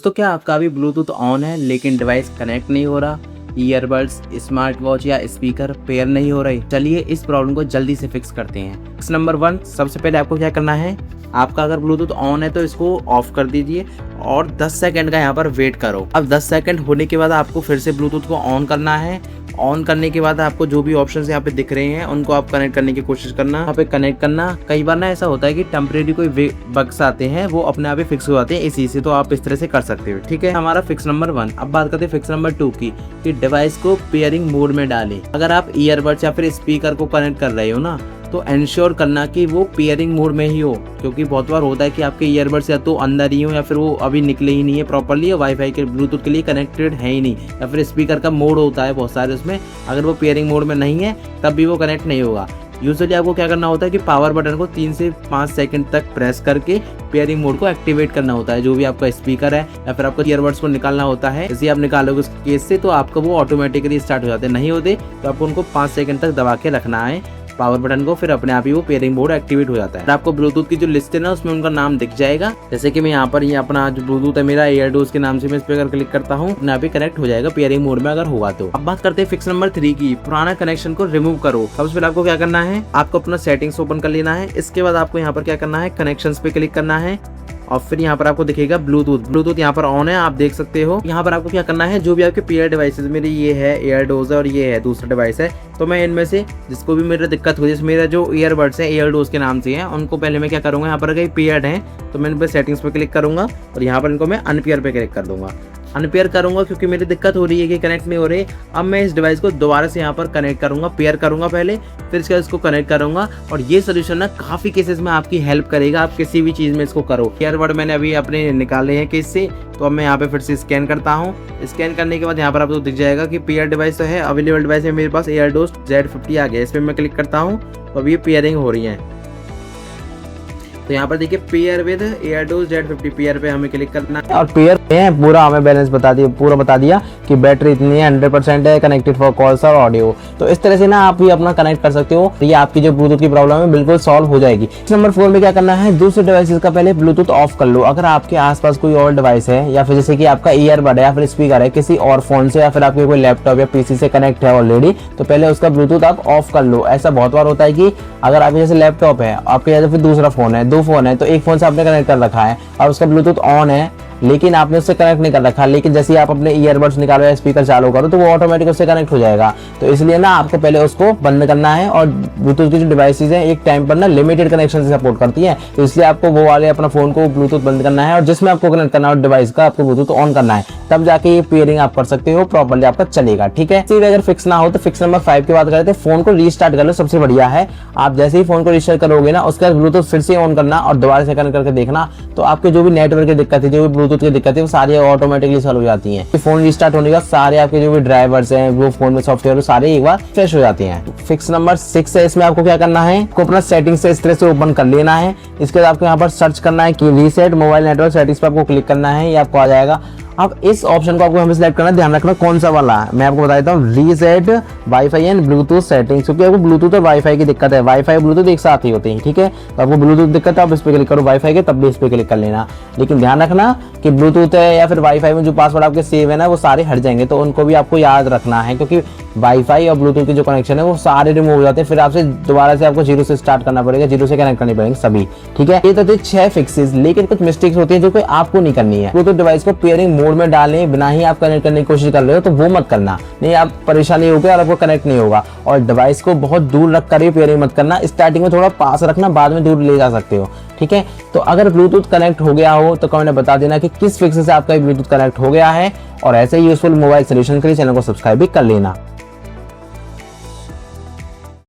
दोस्तों क्या आपका अभी ब्लूटूथ ऑन है लेकिन डिवाइस कनेक्ट नहीं हो रहा, ईयरबड्स, स्मार्ट वॉच या स्पीकर पेयर नहीं हो रही? चलिए इस प्रॉब्लम को जल्दी से फिक्स करते हैं। फिक्स नंबर 1, सबसे पहले आपको क्या करना है, आपका अगर ब्लूटूथ ऑन है तो इसको ऑफ कर दीजिए और 10 सेकंड का यहाँ पर वेट करो। अब 10 सेकंड होने के बाद आपको फिर से ब्लूटूथ को ऑन करना है। ऑन करने के बाद आपको जो भी ऑप्शंस यहाँ पे दिख रहे हैं उनको आप कनेक्ट करने की कोशिश करना, यहाँ पे कनेक्ट करना। कई बार ना ऐसा होता है कि टेम्परेरी कोई बग्स आते हैं वो अपने आप ही फिक्स हो जाते हैं इसी से, तो आप इस तरह से कर सकते हो। ठीक है, हमारा फिक्स नंबर 1। अब बात करते हैं फिक्स नंबर 2 की, कि डिवाइस को पेयरिंग मोड में डालें। अगर आप ईयरबड्स या फिर स्पीकर को कनेक्ट कर रहे हो ना, तो इंश्योर करना कि वो पेयरिंग मोड में ही हो, क्योंकि बहुत बार होता है कि आपके ईयरबड्स या तो अंदर ही हो या फिर वो अभी निकले ही नहीं है प्रॉपर्ली, वाईफाई के ब्लूटूथ के लिए कनेक्टेड है ही नहीं, या फिर स्पीकर का मोड होता है बहुत सारे उसमें, अगर वो पेयरिंग मोड में नहीं है तब भी वो कनेक्ट नहीं होगा। यूजुअली आपको क्या करना होता है कि पावर बटन को 3 से 5 सेकंड तक प्रेस करके पेयरिंग मोड को एक्टिवेट करना होता है। जो भी आपका स्पीकर है या फिर आपको ईयरबड्स को निकालना होता है, जैसे आप निकालोगे उस केस से तो आपको वो ऑटोमेटिकली स्टार्ट हो जाते हैं। नहीं होते तो आपको उनको 5 सेकंड तक दबा के रखना है पावर बटन को, फिर अपने आप ही वो पेयरिंग मोड एक्टिवेट हो जाता है। आपको ब्लूटूथ की जो लिस्ट है ना उसमें उनका नाम दिख जाएगा। जैसे कि मैं यहाँ पर ये अपना जो ब्लूटूथ है मेरा एयरडोज के नाम से मैं इस पे अगर क्लिक करता हूँ अपने आप ही कनेक्ट हो जाएगा पेयरिंग मोड में अगर होगा तो। अब बात करते हैं फिक्स नंबर 3 की, पुराना कनेक्शन को रिमूव करो। सबसे पहले आपको क्या करना है, आपको अपना सेटिंग्स ओपन कर लेना है। इसके बाद आपको यहाँ पर क्या करना है, कनेक्शंस पे क्लिक करना है और फिर यहाँ पर आपको दिखेगा ब्लूटूथ यहाँ पर ऑन है, आप देख सकते हो। यहाँ पर आपको क्या करना है, जो भी आपके पेयर डिवाइसेस, मेरी ये है एयरडोज और ये है दूसरा डिवाइस है, तो मैं इनमें से जिसको भी मेरी दिक्कत हो, जैसे मेरा जो ईयरबड्स है एयरडोज के नाम से है, उनको पहले मैं क्या करूँगा, यहाँ पर अगर पेयर्ड है तो मैं इन पर सेटिंग्स पे क्लिक करूँगा और यहाँ पर इनको मैं अनपेयर पे क्लिक कर दूंगा। अनपेयर करूंगा क्योंकि मेरी दिक्कत हो रही है कि कनेक्ट नहीं हो रही। अब मैं इस डिवाइस को दोबारा से यहाँ पर कनेक्ट करूंगा, पेयर करूंगा पहले, फिर इसके बाद इसको कनेक्ट करूंगा और ये सोल्यूशन ना काफ़ी केसेस में आपकी हेल्प करेगा। आप किसी भी चीज़ में इसको करो। ईयरबड मैंने अभी अपने निकाले हैं केस से, तो अब मैं यहाँ पे फिर से स्कैन करता हूँ। स्कैन करने के बाद यहाँ पर आपको दिख जाएगा कि पेयर डिवाइस तो है, अवेलेबल डिवाइस है मेरे पास एयरडोज Z50 आ गया। इस पर मैं क्लिक करता हूँ तो अब ये पेयरिंग हो रही है। तो यहाँ पर देखिए पेयर विद एयरडोज Z50, पेयर पे हमें क्लिक करना है और पेयर में पूरा हमें बैलेंस पूरा बता दिया कि बैटरी इतनी है, 100% है, कनेक्टेड फॉर कॉल्स और ऑडियो। तो इस तरह से ना आप भी अपना कनेक्ट कर सकते हो। ये आपकी जो ब्लूटूथ की प्रॉब्लम है बिल्कुल सॉल्व हो जाएगी। नंबर 4 में क्या करना है, दूसरे डिवाइसेस का पहले ब्लूटूथ ऑफ कर लो। अगर आपके आसपास कोई और डिवाइस है या फिर जैसे कि आपका ईयरबड है या फिर स्पीकर है किसी और फोन से या फिर आपके कोई लैपटॉप या पीसी से कनेक्ट है ऑलरेडी, तो पहले उसका ब्लूटूथ आप ऑफ कर लो। ऐसा बहुत बार होता है कि अगर आपके जैसे लैपटॉप है, आपके जैसे फिर दूसरा फोन है, 2 फोन है, तो एक फोन से आपने कनेक्ट कर रखा है और उसका ब्लूटूथ ऑन है लेकिन आपने उससे कनेक्ट नहीं कर रखा, लेकिन जैसे ही आप अपने ईयरबड्स निकालो या स्पीकर चालू करो तो वो ऑटोमेटिक उससे कनेक्ट हो जाएगा। तो इसलिए ना आपको पहले उसको बंद करना है। और ब्लूटूथ की जो डिवाइसेज हैं एक टाइम पर ना लिमिटेड कनेक्शन से सपोर्ट करती हैं, तो इसलिए आपको वो वाले अपना फोन को ब्लूटूथ बंद करना है और जिसमें आपको कनेक्ट करना है डिवाइस का आपको ब्लूटूथ ऑन करना है, तब जाके ये पेयरिंग आप कर सकते हो, प्रॉपर्ली आपका चलेगा। ठीक है, अगर फिक्स ना हो तो फिक्स नंबर 5 की बात करते हैं, फोन को रीस्टार्ट कर लो। सबसे बढ़िया है आप जैसे ही फोन को रीस्टार्ट करोगे ना उसके बाद ब्लूटूथ फिर से ऑन करना और दोबारा से कनेक्ट करके देखना, तो आपके जो भी नेटवर्क की दिक्कत है, जो भी ब्लूटूथ की दिक्कत है, वो सारी ऑटोमेटिकली सॉल्व हो जाती हैं। फोन रीस्टार्ट होने के बाद सारे आपके जो भी ड्राइवर्स हैं, वो फोन में सॉफ्टवेयर सारे एक बार फ्रेश हो जाते हैं। फिक्स नंबर 6 है, इसमें आपको क्या करना है, आपको अपना सेटिंग से इस तरह से ओपन कर लेना है। इसके बाद आपको यहाँ पर सर्च करना है कि रीसेट मोबाइल नेटवर्क सेटिंग्स पे आपको क्लिक करना है, ये आपको आ जाएगा। अब इस ऑप्शन को आपको हमें सिलेक्ट करना है, ध्यान रखना कौन सा वाला है। मैं आपको बता देता हूँ, reset wifi and Bluetooth settings, क्योंकि आपको ब्लूटूथ और वाईफाई की दिक्कत है। वाईफाई ब्लूटूथ एक साथ ही होते हैं, ठीक है। तो आपको ब्लूटूथ दिक्कत है, आप इस पे क्लिक करो, वाईफाई के तब भी इस पे क्लिक कर लेना। लेकिन ध्यान रखना कि ब्लूटूथ है या फिर वाईफाई में जो पासवर्ड आपके सेव है ना वो सारे हट जाएंगे, तो उनको भी आपको याद रखना है, क्योंकि वाईफाई और ब्लूटूथ की जो कनेक्शन है वो सारे रिमूव हो जाते हैं। फिर आपसे दोबारा से आपको 0 से स्टार्ट करना पड़ेगा, 0 से कनेक्ट करनी पड़ेंगे सभी। ठीक है, ये तो थे 6 फिक्सेस, लेकिन कुछ मिस्टेक्स होती है जो कि आपको नहीं करनी है। ब्लूटूथ डिवाइस को पेयरिंग मोड में डालें बिना ही आप कनेक्ट करने की कोशिश कर रहे हो तो वो मत करना, नहीं आप परेशानी होगी और आपको कनेक्ट नहीं होगा। और डिवाइस को बहुत दूर रख कर ही पेयरिंग मत करना, स्टार्टिंग में थोड़ा पास रखना, बाद में दूर ले जा सकते हो। ठीक है, तो अगर ब्लूटूथ कनेक्ट हो गया हो तो कमेंट में बता देना कि किस फिक्स से आपका ब्लूटूथ कनेक्ट हो गया है। और ऐसे ही यूजफुल मोबाइल सोल्यूशन के लिए चैनल को सब्सक्राइब भी कर लेना।